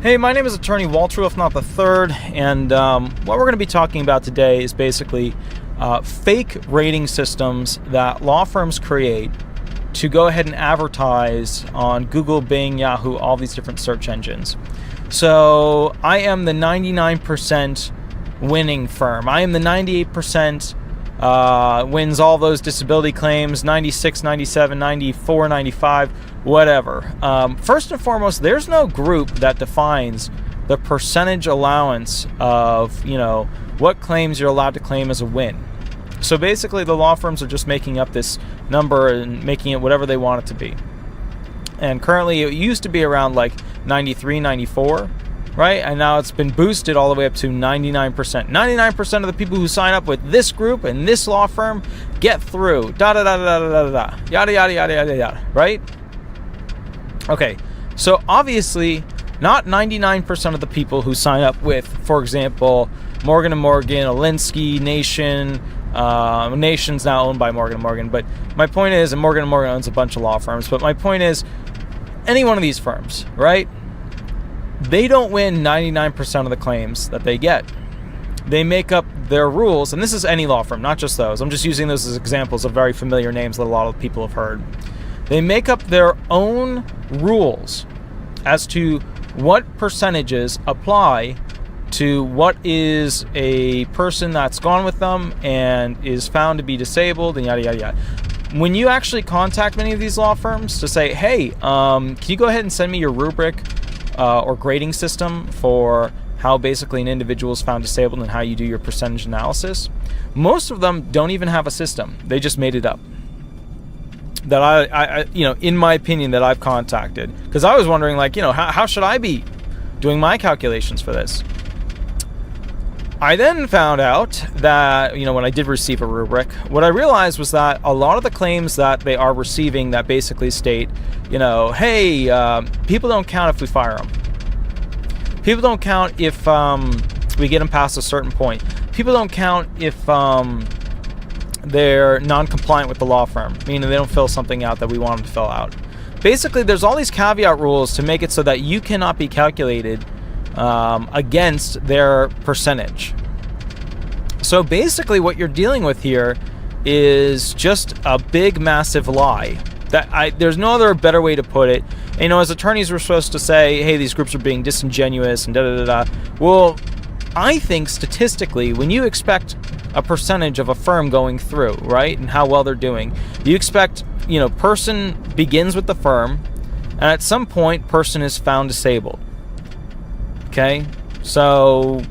Hey, my name is attorney Walter Rudolph Hnot III, and what we're going to be talking about today is basically fake rating systems that law firms create to go ahead and advertise on Google, Bing, Yahoo, all these different search engines. So I am the 99% winning firm. I am the 98% wins all those disability claims, 96, 97, 94, 95, whatever. First and foremost, there's no group that defines the percentage allowance of, what claims you're allowed to claim as a win. So basically, the law firms are just making up this number and making it whatever they want it to be. And currently, it used to be around like 93, 94, right? And now it's been boosted all the way up to 99%. 99% of the people who sign up with this group and this law firm get through. Yada, yada, yada, yada, right? Okay, so obviously, not 99% of the people who sign up with, for example, Morgan & Morgan, Alinsky, Nation. Nation's now owned by Morgan & Morgan, but my point is, and Morgan & Morgan owns a bunch of law firms, but my point is, any one of these firms, right? They don't win 99% of the claims that they get. They make up their rules, and this is any law firm, not just those. I'm just using those as examples of very familiar names that a lot of people have heard. They make up their own rules as to what percentages apply to what is a person that's gone with them and is found to be disabled and yada, yada, yada. When you actually contact many of these law firms to say, hey, can you go ahead and send me your rubric or grading system for how basically an individual is found disabled and how you do your percentage analysis, most of them don't even have a system. They just made it up. That I in my opinion, that I've contacted. Because I was wondering, how should I be doing my calculations for this? I then found out that, when I did receive a rubric, what I realized was that a lot of the claims that they are receiving that basically state, hey, people don't count if we fire them. People don't count if we get them past a certain point. People don't count if they're non-compliant with the law firm, meaning they don't fill something out that we want them to fill out. Basically, there's all these caveat rules to make it so that you cannot be calculated against their percentage. So basically what you're dealing with here is just a big, massive lie. There's no other better way to put it. And, as attorneys, we're supposed to say, hey, these groups are being disingenuous and da-da-da-da. Well, I think statistically, when you expect a percentage of a firm going through, right, and how well they're doing, you expect, person begins with the firm, and at some point, person is found disabled. Okay, so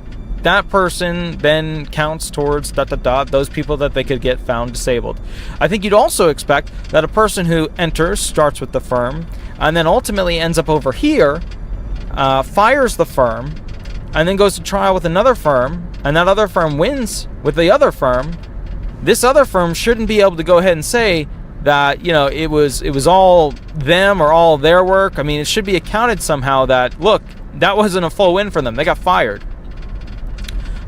that person then counts towards those people that they could get found disabled. I think you'd also expect that a person who enters, starts with the firm, and then ultimately ends up over here, fires the firm, and then goes to trial with another firm, and that other firm wins with the other firm. This other firm shouldn't be able to go ahead and say that, it was all them or all their work. I mean, it should be accounted somehow that, look, that wasn't a full win for them. They got fired.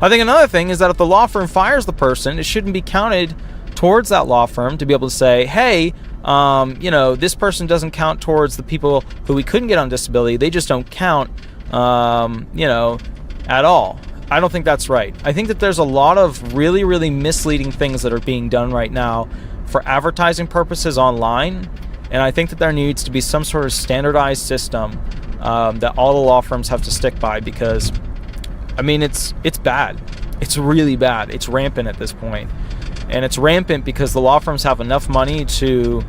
I think another thing is that if the law firm fires the person, it shouldn't be counted towards that law firm to be able to say, hey, this person doesn't count towards the people who we couldn't get on disability. They just don't count, at all. I don't think that's right. I think that there's a lot of really, really misleading things that are being done right now for advertising purposes online. And I think that there needs to be some sort of standardized system that all the law firms have to stick by, because it's bad. It's really bad. It's rampant at this point. And it's rampant because the law firms have enough money to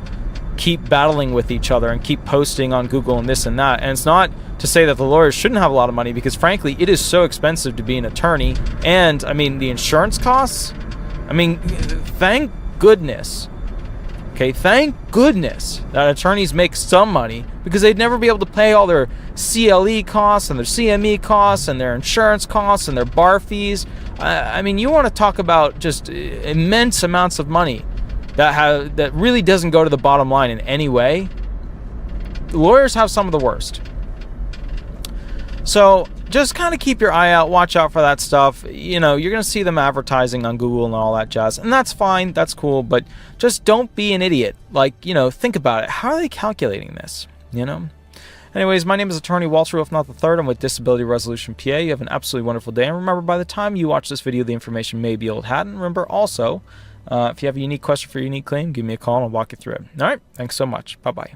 keep battling with each other and keep posting on Google and this and that. And it's not to say that the lawyers shouldn't have a lot of money, because frankly, it is so expensive to be an attorney. And the insurance costs, thank goodness. Okay, thank goodness that attorneys make some money, because they'd never be able to pay all their CLE costs and their CME costs and their insurance costs and their bar fees. You want to talk about just immense amounts of money that really doesn't go to the bottom line in any way. Lawyers have some of the worst. So just kind of keep your eye out, watch out for that stuff. You're going to see them advertising on Google and all that jazz, and that's fine, that's cool, but just don't be an idiot. Think about it. How are they calculating this, Anyways, my name is attorney Walter Rudolph Hnot III. I'm with Disability Resolution PA. You have an absolutely wonderful day. And remember, by the time you watch this video, the information may be old hat. And remember also, if you have a unique question for your unique claim, give me a call and I'll walk you through it. All right. Thanks so much. Bye-bye.